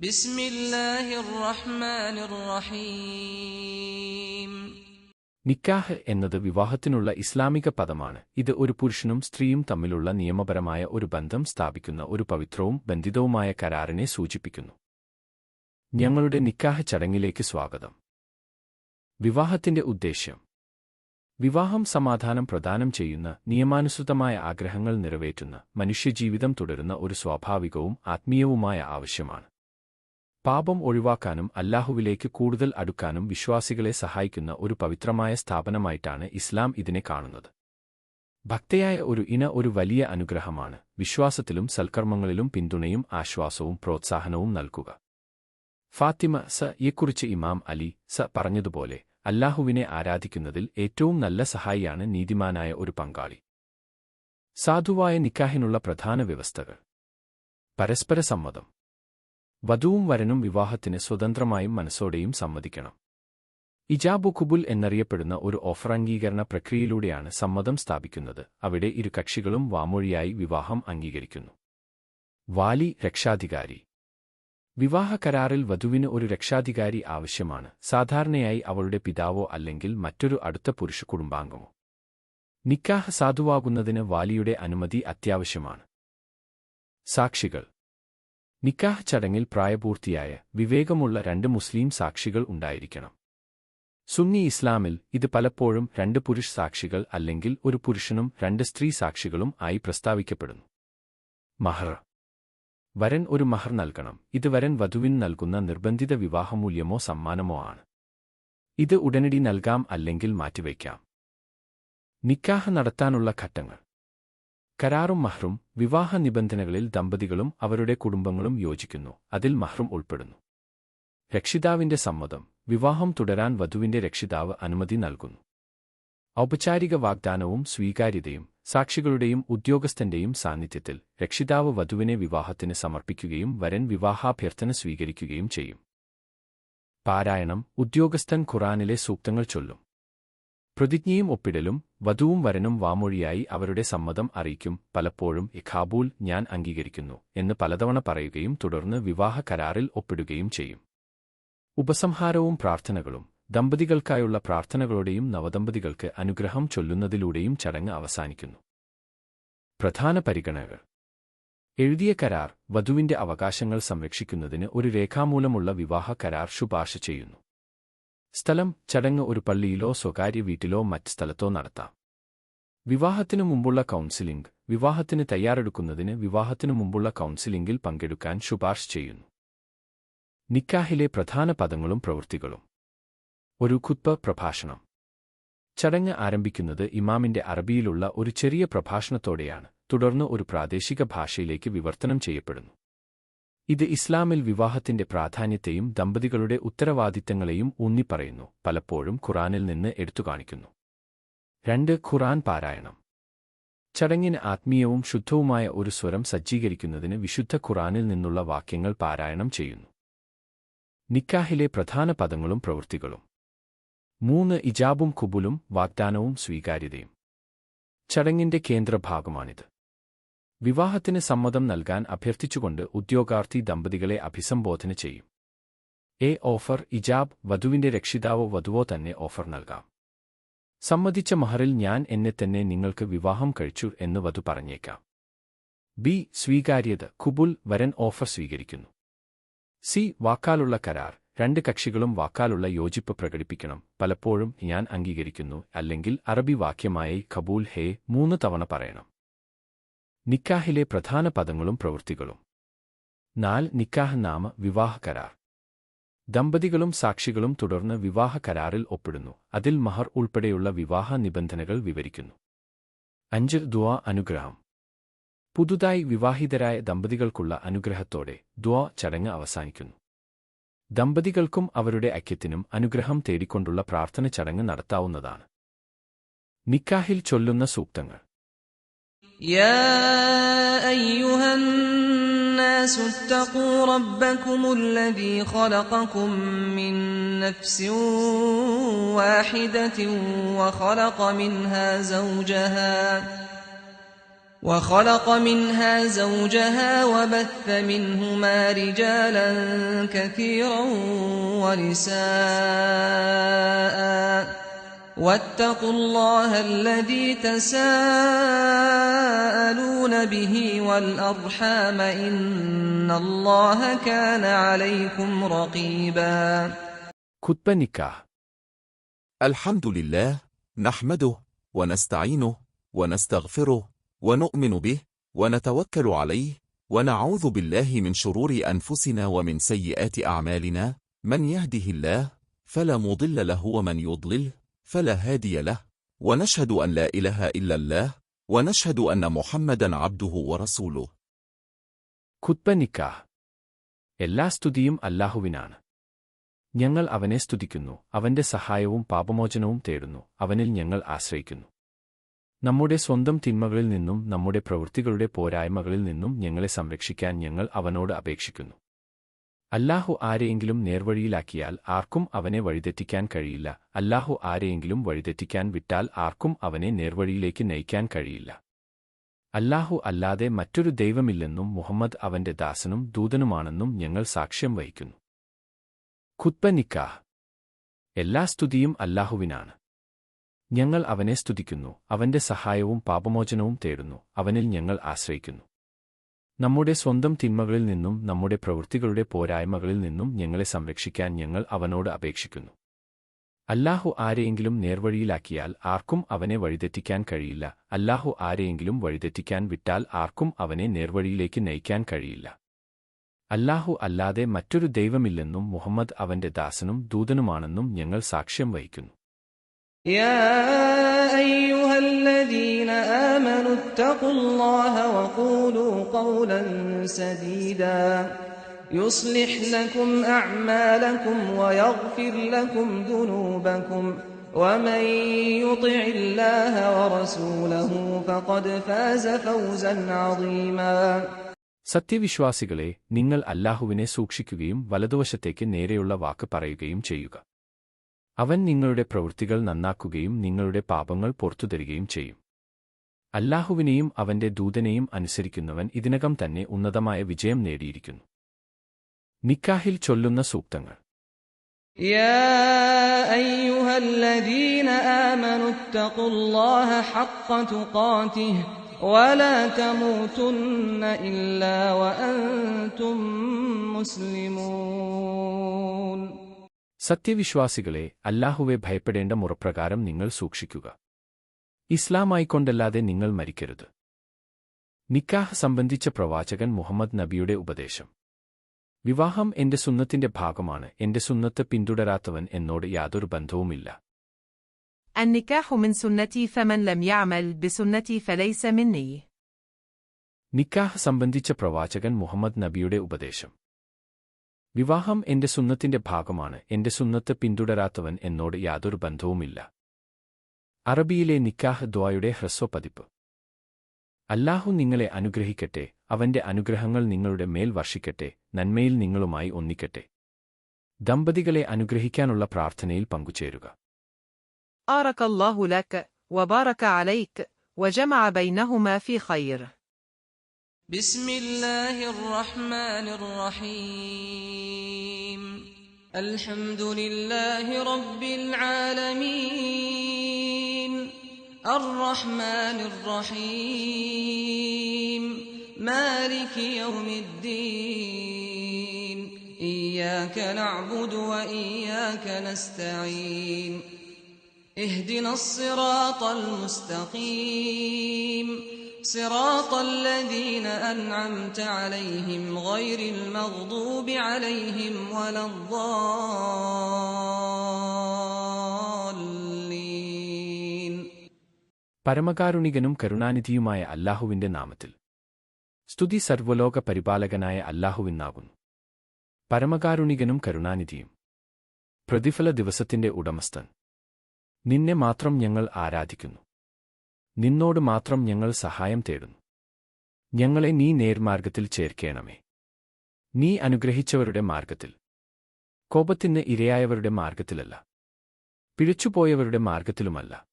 بسم الله الرحمن الرحيم നിക്കാഹ് എന്നത് വിവാഹത്തിനുള്ള ഇസ്ലാമിക പദമാണ്. ഇത് ഒരു പുരുഷനും സ്ത്രീയും തമ്മിലുള്ള നിയമപരമായ ഒരു ബന്ധം സ്ഥാപിക്കുന്ന ഒരു പവിത്രവും ബന്ധിതവുമായ കരാറിനെ സൂചിപ്പിക്കുന്നു. ഞങ്ങളുടെ നിക്കാഹ് ചടങ്ങിലേക്ക് സ്വാഗതം. വിവാഹത്തിന്റെ ഉദ്ദേശ്യം. വിവാഹം സമാധാനം പ്രദാനം ചെയ്യുന്ന, നിയമാനുസൃതമായ ആഗ്രഹങ്ങൾ നിറവേറ്റുന്ന, മനുഷ്യജീവിതം തുടരുന്ന ഒരു സ്വാഭാവികവും ആത്മീയവുമായ ആവശ്യമാണ്. പാപം ഒഴിവാക്കാനും അല്ലാഹുവിലേക്ക് കൂടുതൽ അടുക്കാനും വിശ്വാസികളെ സഹായിക്കുന്ന ഒരു പവിത്രമായ സ്ഥാപനമായിട്ടാണ് ഇസ്ലാം ഇതിനെ കാണുന്നത്. ഭക്തയായ ഒരു വലിയ അനുഗ്രഹമാണ് വിശ്വാസത്തിലും സൽക്കർമ്മങ്ങളിലും പിന്തുണയും ആശ്വാസവും പ്രോത്സാഹനവും നൽകുക. ഫാത്തിമ യെക്കുറിച്ച് ഇമാം അലി പറഞ്ഞതുപോലെ, അല്ലാഹുവിനെ ആരാധിക്കുന്നതിൽ ഏറ്റവും നല്ല സഹായിയാണ് നീതിമാനായ ഒരു പങ്കാളി. സാധുവായ നിക്കാഹിനുള്ള പ്രധാന വ്യവസ്ഥകൾ. പരസ്പര സമ്മതം. വധുവും വരനും വിവാഹത്തിന് സ്വതന്ത്രമായും മനസ്സോടെയും സമ്മതിക്കണം. ഇജാബു ഖുബുൽ എന്നറിയപ്പെടുന്ന ഒരു ഓഫറംഗീകരണ പ്രക്രിയയിലൂടെയാണ് സമ്മതം സ്ഥാപിക്കുന്നത്. അവിടെ ഇരു കക്ഷികളും വാമൊഴിയായി വിവാഹം അംഗീകരിക്കുന്നു. വാലി, രക്ഷാധികാരി. വിവാഹ കരാറിൽ വധുവിന് ഒരു രക്ഷാധികാരി ആവശ്യമാണ്, സാധാരണയായി അവളുടെ പിതാവോ അല്ലെങ്കിൽ മറ്റൊരു അടുത്ത പുരുഷ കുടുംബാംഗമോ. നിക്കാഹ് സാധുവാകുന്നതിന് വാലിയുടെ അനുമതി അത്യാവശ്യമാണ്. സാക്ഷികൾ. നിക്കാഹ് ചടങ്ങിൽ പ്രായപൂർത്തിയായ, വിവേകമുള്ള 2 മുസ്ലിം സാക്ഷികൾ ഉണ്ടായിരിക്കണം. സുന്നി ഇസ്ലാമിൽ ഇത് പലപ്പോഴും 2 പുരുഷ സാക്ഷികൾ അല്ലെങ്കിൽ ഒരു പുരുഷനും 2 സ്ത്രീ സാക്ഷികളും ആയി പ്രസ്താവിക്കപ്പെടുന്നു. മഹർ. വരൻ ഒരു മഹർ നൽകണം. ഇത് വരൻ വധുവിന് നൽകുന്ന നിർബന്ധിത വിവാഹമൂല്യമോ സമ്മാനമോ ആണ്. ഇത് ഉടനടി നൽകാം അല്ലെങ്കിൽ മാറ്റിവയ്ക്കാം. നിക്കാഹ് നടത്താനുള്ള ഘട്ടങ്ങൾ. കരാറും മഹ്റും. വിവാഹ നിബന്ധനകളിൽ ദമ്പതികളും അവരുടെ കുടുംബങ്ങളും യോജിക്കുന്നു. അതിൽ മഹ്റും ഉൾപ്പെടുന്നു. രക്ഷിതാവിന്റെ സമ്മതം. വിവാഹം തുടരാൻ വധുവിന്റെ രക്ഷിതാവ് അനുമതി നൽകുന്നു. ഔപചാരിക വാഗ്ദാനവും സ്വീകാര്യതയും. സാക്ഷികളുടെയും ഉദ്യോഗസ്ഥന്റെയും സാന്നിധ്യത്തിൽ രക്ഷിതാവ് വധുവിനെ വിവാഹത്തിന് സമർപ്പിക്കുകയും വരൻ വിവാഹാഭ്യർത്ഥന സ്വീകരിക്കുകയും ചെയ്യും. പാരായണം. ഉദ്യോഗസ്ഥൻ ഖുർആനിലെ സൂക്തങ്ങൾ ചൊല്ലും. പ്രതിജ്ഞയും ഒപ്പിടലും. വധുവും വരനും വാമൊഴിയായി അവരുടെ സമ്മതം അറിയിക്കും. പലപ്പോഴും ഖബൂൽ, ഞാൻ അംഗീകരിക്കുന്നു എന്ന് പലതവണ പറയുകയും തുടർന്ന് വിവാഹ കരാറിൽ ഒപ്പിടുകയും ചെയ്യും. ഉപസംഹാരവും പ്രാർത്ഥനകളും. ദമ്പതികൾക്കായുള്ള പ്രാർത്ഥനകളോടെയും നവദമ്പതികൾക്ക് അനുഗ്രഹം ചൊല്ലുന്നതിലൂടെയും ചടങ്ങ് അവസാനിക്കുന്നു. പ്രധാന പരിഗണനകൾ. എഴുതിയ കരാർ. വധുവിന്റെ അവകാശങ്ങൾ സംരക്ഷിക്കുന്നതിന് ഒരു രേഖാമൂലമുള്ള വിവാഹ കരാർ ശുപാർശ ചെയ്യുന്നു. സ്ഥലം. ചടങ്ങ് ഒരു പള്ളിയിലോ സ്വകാര്യ വീട്ടിലോ മറ്റ് സ്ഥലത്തോ നടത്താം. വിവാഹത്തിനു മുമ്പുള്ള കൗൺസിലിംഗ്. വിവാഹത്തിന് തയ്യാറെടുക്കുന്നതിന് വിവാഹത്തിനു മുമ്പുള്ള കൗൺസിലിംഗിൽ പങ്കെടുക്കാൻ ശുപാർശ ചെയ്യുന്നു. നിക്കാഹിലെ പ്രധാന പദങ്ങളും പ്രവൃത്തികളും. ഒരു ഖുത്ബ, പ്രഭാഷണം. ചടങ്ങ് ആരംഭിക്കുന്നത് ഇമാമിന്റെ അറബിയിലുള്ള ഒരു ചെറിയ പ്രഭാഷണത്തോടെയാണ്, തുടർന്ന് ഒരു പ്രാദേശിക ഭാഷയിലേക്ക് വിവർത്തനം ചെയ്യപ്പെടുന്നു. ഇത് ഇസ്ലാമിൽ വിവാഹത്തിന്റെ പ്രാധാന്യത്തെയും ദമ്പതികളുടെ ഉത്തരവാദിത്തങ്ങളെയും ഊന്നിപ്പറയുന്നു, പലപ്പോഴും ഖുർആനിൽ നിന്ന് എടുത്തുകാണിക്കുന്നു. 2. ഖുർആൻ പാരായണം. ചടങ്ങിന് ആത്മീയവും ശുദ്ധവുമായ ഒരു സ്വരം സജ്ജീകരിക്കുന്നതിന് വിശുദ്ധ ഖുർആനിൽ നിന്നുള്ള വാക്യങ്ങൾ പാരായണം ചെയ്യുന്നു. നിക്കാഹിലെ പ്രധാന പദങ്ങളും പ്രവൃത്തികളും. 3. ഇജാബും ഖുബൂലും, വാഗ്ദാനവും സ്വീകാര്യതയും. ചടങ്ങിന്റെ കേന്ദ്രഭാഗമാണിത്. വിവാഹത്തിന് സമ്മതം നൽകാൻ അഭ്യർത്ഥിച്ചുകൊണ്ട് ഉദ്യോഗാർത്ഥി ദമ്പതികളെ അഭിസംബോധന ചെയ്യും. ഓഫർ. ഇജാബ്. വധുവിന്റെ രക്ഷിതാവോ വധുവോ തന്നെ ഓഫർ നൽകാം. സമ്മതിച്ച മഹറിൽ ഞാൻ എന്നെ തന്നെ നിങ്ങൾക്ക് വിവാഹം കഴിച്ചു എന്ന് വധു പറഞ്ഞേക്കാം. സ്വീകാര്യത. ഖുബൂൽ. വരൻ ഓഫർ സ്വീകരിക്കുന്നു. വാക്കാലുള്ള കരാർ. 2 കക്ഷികളും വാക്കാലുള്ള യോജിപ്പ് പ്രകടിപ്പിക്കണം. പലപ്പോഴും ഞാൻ അംഗീകരിക്കുന്നു അല്ലെങ്കിൽ അറബി വാക്യമായി ഖബൂൽ 3 തവണ പറയണം. നിക്കാഹിലെ പ്രധാന പദങ്ങളും പ്രവൃത്തികളും. 4. നിക്കാഹ് നാമ. വിവാഹ കരാർ. ദമ്പതികളും സാക്ഷികളും തുടർന്ന് വിവാഹ കരാറിൽ ഒപ്പിടുന്നു. അതിൽ മഹർ ഉൾപ്പെടെയുള്ള വിവാഹ നിബന്ധനകൾ വിവരിക്കുന്നു. 5. ദുആ, അനുഗ്രഹം. പുതുതായി വിവാഹിതരായ ദമ്പതികൾക്കുള്ള അനുഗ്രഹത്തോടെ ചടങ്ങ് അവസാനിക്കുന്നു. ദമ്പതികൾക്കും അവരുടെ ഐക്യത്തിനും അനുഗ്രഹം തേടിക്കൊണ്ടുള്ള പ്രാർത്ഥന ചടങ്ങ് നടത്താവുന്നതാണ്. നിക്കാഹിൽ ചൊല്ലുന്ന സൂക്തങ്ങൾ. يا أيها الناس اتقوا ربكم الذي خلقكم من نفس واحدة وخلق منها زوجها وخلق منها زوجها وبث منهما رجالا كثيرا ونساء واتقوا الله الذي تساءلون به والأرحام إن الله كان عليكم رقيبا. خطبة نكاح. الحمد لله نحمده ونستعينه ونستغفره ونؤمن به ونتوكل عليه ونعوذ بالله من شرور أنفسنا ومن سيئات أعمالنا، من يهده الله فلا مضل له ومن يضلل فلا هادي له، ونشهد أن لا إله إلا الله ونشهد أن محمدا عبده ورسوله. خطبة نكاح. എല്ലാ സ്തുതിയും അല്ലാഹുവിനാണ്. ഞങ്ങൾ അവനെ സ്തുതിക്കുന്നു, അവന്റെ സഹായവും പാപമോചനവും തേടുന്നു, അവനിൽ ഞങ്ങൾ ആശ്രയിക്കുന്നു. നമ്മുടെ സ്വന്തം തിന്മകളിൽ നിന്നും നമ്മുടെ പ്രവൃത്തികളുടെ പോരായ്മകളിൽ നിന്നും ഞങ്ങളെ സംരക്ഷിക്കാൻ ഞങ്ങൾ അവനോട് അപേക്ഷിക്കുന്നു. അല്ലാഹു ആരെയെങ്കിലും നേർവഴിയിലാക്കിയാൽ ആർക്കും അവനെ വഴിതെറ്റിക്കാൻ കഴിയില്ല. അല്ലാഹു ആരെയെങ്കിലും വഴിതെറ്റിക്കാൻ വിട്ടാൽ ആർക്കും അവനെ നേർവഴിയിലേക്ക് നയിക്കാൻ കഴിയില്ല. അല്ലാഹു അല്ലാതെ മറ്റൊരു ദൈവമില്ലെന്നും മുഹമ്മദ് അവന്റെ ദാസനും ദൂതനുമാണെന്നും ഞങ്ങൾ സാക്ഷ്യം വഹിക്കുന്നു. ഖുത്ബ നിക്കാഹ്. എല്ലാ സ്തുതിയും അല്ലാഹുവിനാണ്. ഞങ്ങൾ അവനെ സ്തുതിക്കുന്നു, അവന്റെ സഹായവും പാപമോചനവും തേടുന്നു, അവനിൽ ഞങ്ങൾ ആശ്രയിക്കുന്നു. നമ്മുടെ സ്വന്തം തിന്മകളിൽ നിന്നും നമ്മുടെ പ്രവൃത്തികളുടെ പോരായ്മകളിൽ നിന്നും ഞങ്ങളെ സംരക്ഷിക്കാൻ ഞങ്ങൾ അവനോട് അപേക്ഷിക്കുന്നു. അല്ലാഹു ആരെയെങ്കിലും നേർവഴിയിലാക്കിയാൽ ആർക്കും അവനെ വഴിതെറ്റിക്കാൻ കഴിയില്ല. അല്ലാഹു ആരെയെങ്കിലും വഴിതെറ്റിക്കാൻ വിട്ടാൽ ആർക്കും അവനെ നേർവഴിയിലേക്ക് നയിക്കാൻ കഴിയില്ല. അല്ലാഹു അല്ലാതെ മറ്റൊരു ദൈവമില്ലെന്നും മുഹമ്മദ് അവന്റെ ദാസനും ദൂതനുമാണെന്നും ഞങ്ങൾ സാക്ഷ്യം വഹിക്കുന്നു. يا أيها الذين آمنوا اتقوا الله وقولوا قولا سديدا يصلح لكم أعمالكم ويغفر لكم ذنوبكم ومن يطع الله ورسوله فقد فاز فوزا عظيما. സത്യവിശ്വാസികളെ, നിങ്ങൾ അല്ലാഹുവിനെ സൂക്ഷിക്കുകയും വലതുവശത്തേക്ക് നേരെയുള്ള വാക്ക് പറയുകയും ചെയ്യുക. അവൻ നിങ്ങളുടെ പ്രവൃത്തികൾ നന്നാക്കുകയും നിങ്ങളുടെ പാപങ്ങൾ പുറത്തുതരികയും ചെയ്യും. അല്ലാഹുവിനെയും അവന്റെ ദൂതനെയും അനുസരിക്കുന്നവൻ ഇതിനകം തന്നെ ഉന്നതമായ വിജയം നേടിയിരിക്കുന്നു. നിക്കാഹിൽ ചൊല്ലുന്ന സൂക്തങ്ങൾ. യാ അയ്യുഹല്ലദീന ആമനൂ ഇത്തഖുല്ലാഹ ഹഖ്ഖ തുഖാതിഹി വലാ തമൂതുന്ന ഇല്ലാ വഅൻതും മുസ്ലിമൂൻ. സത്യവിശ്വാസികളെ, അല്ലാഹുവെ ഭയപ്പെടേണ്ട മുറപ്രകാരം നിങ്ങൾ സൂക്ഷിക്കുക. ഇസ്ലാമായിക്കൊണ്ടല്ലാതെ നിങ്ങൾ മരിക്കരുത്. നിക്കാഹ് സംബന്ധിച്ച പ്രവാചകൻ മുഹമ്മദ് നബിയുടെ ഉപദേശം. വിവാഹം എന്റെ സുന്നത്തിന്റെ ഭാഗമാണ്. എന്റെ സുന്നത്ത് പിന്തുടരാത്തവൻ എന്നോട് യാതൊരു ബന്ധവുമില്ല. النكاح من سنتي فمن لم يعمل بسنتي فليس مني. നിക്കാഹ് സംബന്ധിച്ച പ്രവാചകൻ മുഹമ്മദ് നബിയുടെ ഉപദേശം. വിവാഹം എന്റെ സുന്നത്തിന്റെ ഭാഗമാണ്. എന്റെ സുന്നത്ത് പിന്തുടരാത്തവൻ എന്നോട് യാതൊരു ബന്ധവുമില്ല. അറബിയിലെ നിക്കാഹ് ദ്വായുടെ ഹ്രസ്വപതിപ്പ്. അല്ലാഹു നിങ്ങളെ അനുഗ്രഹിക്കട്ടെ, അവന്റെ അനുഗ്രഹങ്ങൾ നിങ്ങളുടെ മേൽ വർഷിക്കട്ടെ, നന്മയിൽ നിങ്ങളുമായി ഒന്നിക്കട്ടെ. ദമ്പതികളെ അനുഗ്രഹിക്കാനുള്ള പ്രാർത്ഥനയിൽ പങ്കുചേരുക. بارك الله لك وبارك عليك وجمع بينهما في خير. بسم الله الرحمن الرحيم. الحمد لله رب العالمين الرحمن الرحيم مالك يوم الدين إياك نعبد وإياك نستعين اهدنا الصراط المستقيم صراط الذين أنعمت عليهم غير المغضوب عليهم ولا الضالين. പരമകാരുണികനും കരുണാനിധിയുമായ അല്ലാഹുവിന്റെ നാമത്തിൽ. സ്തുതി സർവ്വലോക പരിപാലകനായ അല്ലാഹുവിനാകുന്നു. പരമകാരുണികനും കരുണാനിധിയും പ്രതിഫല ദിവസത്തിന്റെ ഉടമസ്ഥൻ. നിന്നെ മാത്രം ഞങ്ങൾ ആരാധിക്കുന്നു. നിന്നോട് മാത്രം ഞങ്ങൾ സഹായം തേടുന്നു. ഞങ്ങളെ നീ നേർമാർഗത്തിൽ ചേർക്കേണമേ. നീ അനുഗ്രഹിച്ചവരുടെ മാർഗത്തിൽ, കോപത്തിന് ഇരയായവരുടെ മാർഗത്തിലല്ല, പിഴച്ചുപോയവരുടെ മാർഗത്തിലുമല്ല.